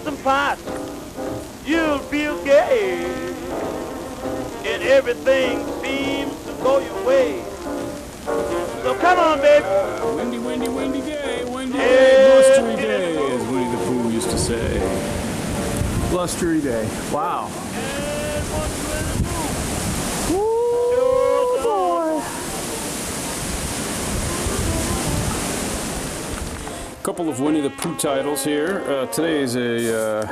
some pots, you'll feel gay, and everything seems to go your way. So come on, baby. Windy, windy, windy day, windy day, blustery day, as Winnie the Pooh used to say. Blustery day. Wow. Couple of Winnie the Pooh titles here. Today is a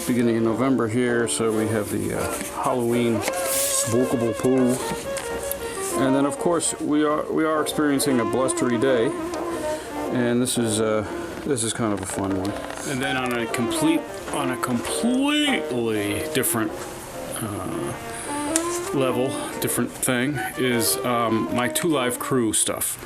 beginning of November here, so we have the Halloween Spookable Pooh, and then of course we are experiencing a blustery day, and this is kind of a fun one. And then on a completely different level, different thing is my 2 Live Crew stuff.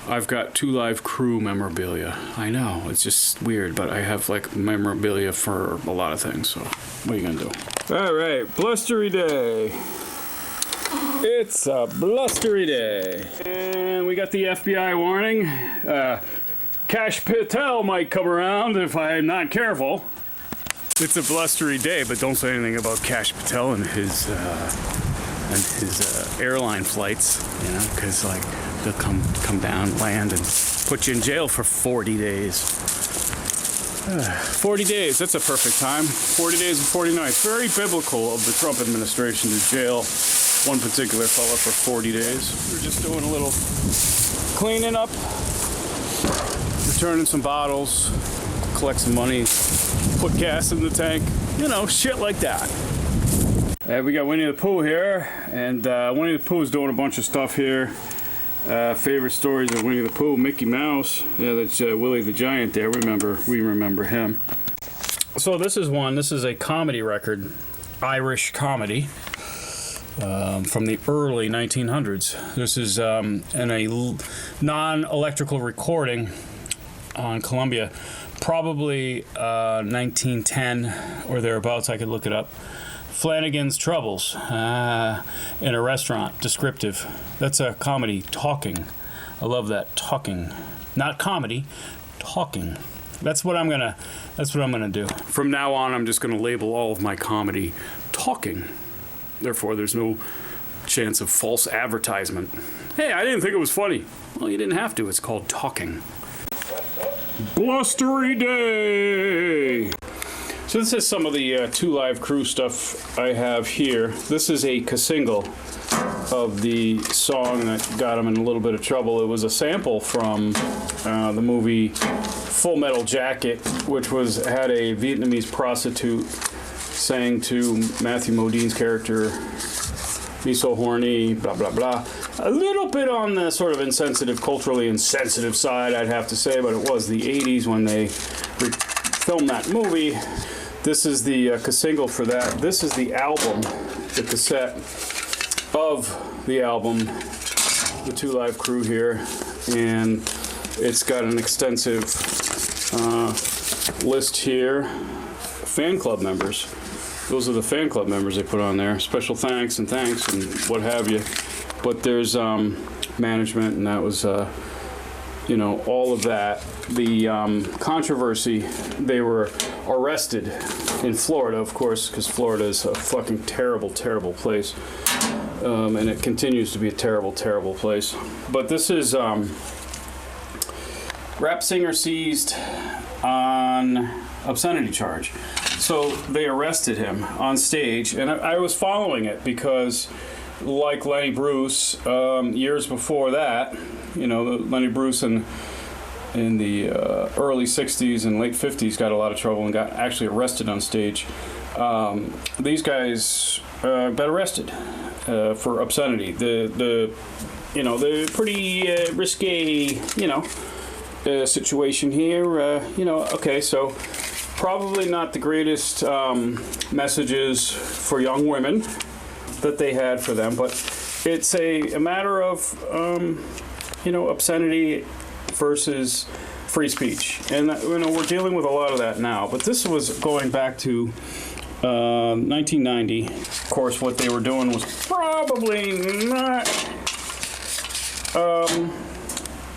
I've got 2 Live Crew memorabilia. I know, it's just weird, but I have like memorabilia for a lot of things, so what are you gonna do? All right, blustery day. It's a blustery day. And we got the FBI warning. Kash Patel might come around if I'm not careful. It's a blustery day, but don't say anything about Kash Patel and his airline flights, you know, because like they'll come down, land, and put you in jail for 40 days. 40 days, that's a perfect time. 40 days and 40 nights. Very biblical of the Trump administration to jail one particular fella for 40 days. We're just doing a little cleaning up, returning some bottles, collect some money, put gas in the tank, you know, shit like that. We got Winnie the Pooh here, and Winnie the Pooh's doing a bunch of stuff here. Favorite stories of Winnie the Pooh, Mickey Mouse. Yeah, that's Willie the Giant there. We remember him. So this is a comedy record, Irish comedy, from the early 1900s. This is in a non-electrical recording on Columbia, probably 1910 or thereabouts. I could look it up. Flanagan's Troubles in a restaurant. Descriptive. That's a comedy. Talking. I love that. Talking. Not comedy. Talking. That's what I'm gonna do. From now on, I'm just gonna label all of my comedy talking. Therefore, there's no chance of false advertisement. Hey, I didn't think it was funny. Well, you didn't have to. It's called talking. Blustery day. So this is some of the 2 Live Crew stuff I have here. This is a single of the song that got him in a little bit of trouble. It was a sample from the movie Full Metal Jacket, which had a Vietnamese prostitute saying to Matthew Modine's character, "Me so horny, blah, blah, blah." A little bit on the sort of insensitive, culturally insensitive side, I'd have to say, but it was the 80s when they filmed that movie. This is the single for that. This is the album, the cassette of the album, the 2 Live Crew here, and it's got an extensive list here. Fan club members. Those are the fan club members they put on there. Special thanks and what have you. But there's management, and that was all of that. The controversy, they were arrested in Florida, of course, because Florida is a fucking terrible, terrible place. And it continues to be a terrible, terrible place. But this is rap singer seized on obscenity charge. So they arrested him on stage, and I was following it because, like Lenny Bruce, years before that, Lenny Bruce in the early 60s and late 50s got a lot of trouble and got actually arrested on stage. These guys got arrested for obscenity. The pretty risque, situation here. Okay, so probably not the greatest messages for young women that they had for them, but it's a matter of obscenity versus free speech, and we're dealing with a lot of that now. But this was going back to 1990. Of course, what they were doing was probably not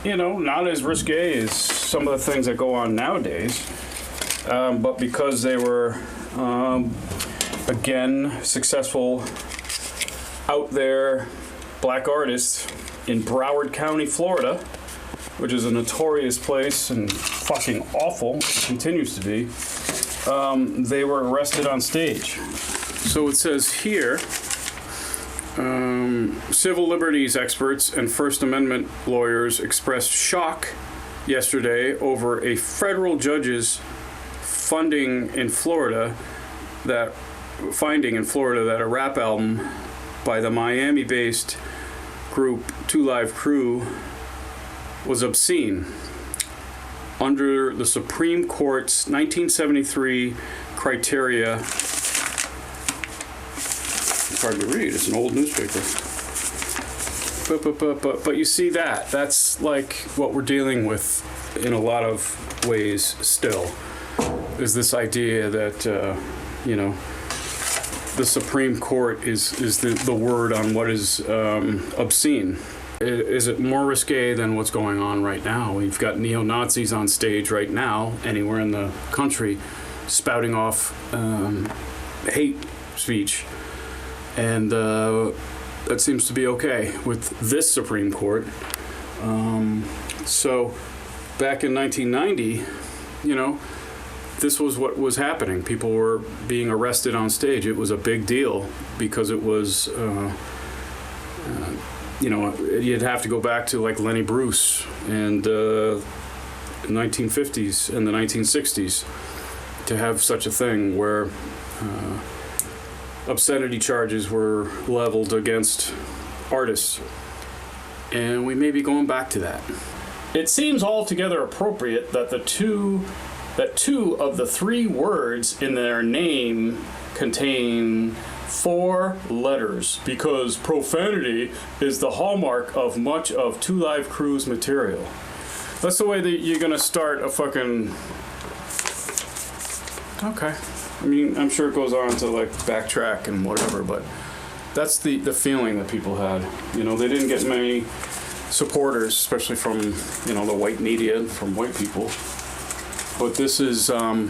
not as risque as some of the things that go on nowadays. but because they were, again, successful out there black artists in Broward County, Florida, which is a notorious place and fucking awful, it continues to be, they were arrested on stage. So it says here, civil liberties experts and First Amendment lawyers expressed shock yesterday over a federal judge's finding in Florida that a rap album by the Miami-based group 2 Live Crew was obscene under the Supreme Court's 1973 criteria. It's hard to read, it's an old newspaper. But you see that's like what we're dealing with in a lot of ways still, is this idea that, the Supreme Court is the word on what is obscene. Is it more risque than what's going on right now? We've got neo-Nazis on stage right now, anywhere in the country, spouting off hate speech. And that seems to be okay with this Supreme Court. So back in 1990, this was what was happening. People were being arrested on stage. It was a big deal because it was, you'd have to go back to like Lenny Bruce and the 1950s and the 1960s to have such a thing where obscenity charges were leveled against artists. And we may be going back to that. It seems altogether appropriate that two of the 3 words in their name contain 4 letters, because profanity is the hallmark of much of 2 Live Crew's material. That's the way that you're gonna start a fucking... Okay. I mean, I'm sure it goes on to like backtrack and whatever, but that's the feeling that people had. They didn't get many supporters, especially from, the white media, from white people. But this is a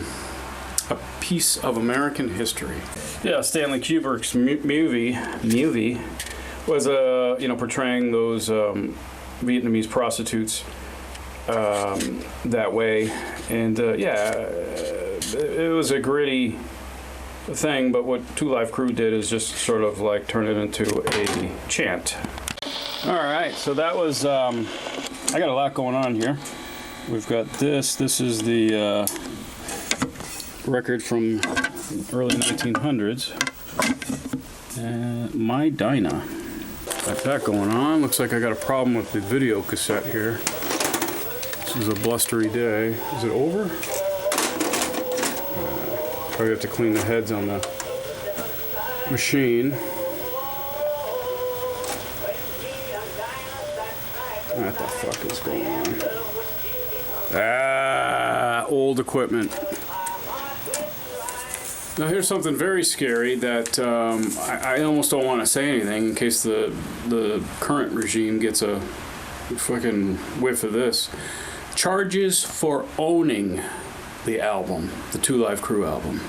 piece of American history. Yeah, Stanley Kubrick's movie was, portraying those Vietnamese prostitutes that way. And, it was a gritty thing, but what 2 Live Crew did is just sort of like turn it into a chant. All right, so that was, I got a lot going on here. We've got this is the record from early 1900s. My Dinah. Got that going on. Looks like I got a problem with the video cassette here. This is a blustery day. Is it over? Probably have to clean the heads on the machine. What the fuck is going on? Old equipment. Now here's something very scary that I almost don't want to say anything in case the current regime gets a fucking whiff of this. Charges for owning the album, the 2 Live Crew album.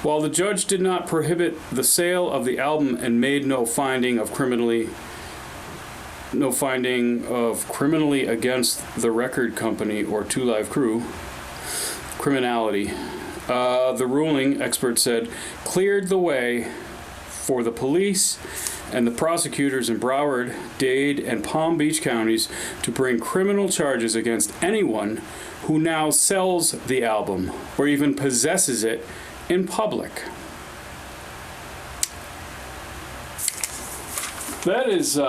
While the judge did not prohibit the sale of the album and made no finding of criminally against the record company or 2 Live Crew criminality, the ruling, experts said, cleared the way for the police and the prosecutors in Broward, Dade, and Palm Beach counties to bring criminal charges against anyone who now sells the album or even possesses it in public. That is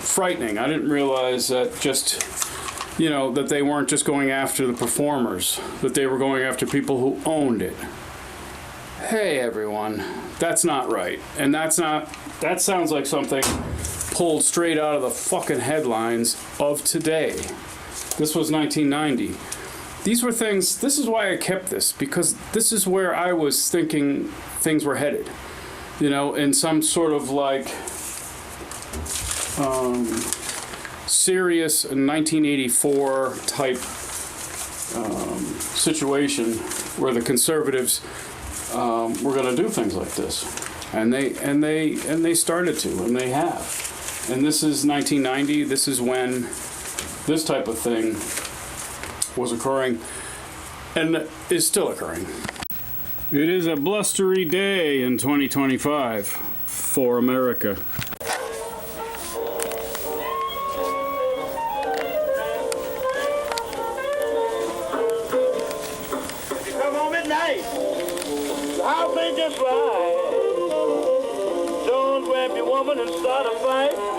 frightening. I didn't realize that that they weren't just going after the performers, that they were going after people who owned it. Hey everyone, that's not right. And that sounds like something pulled straight out of the fucking headlines of today. This was 1990. These were things, this is why I kept this, because this is where I was thinking things were headed. In some sort of like serious 1984 type situation where the conservatives were going to do things like this, and they started to, and they have. And this is 1990. This is when this type of thing was occurring, and is still occurring. It is a blustery day in 2025 for America. I'll think just right. Don't grab your woman and start a fight.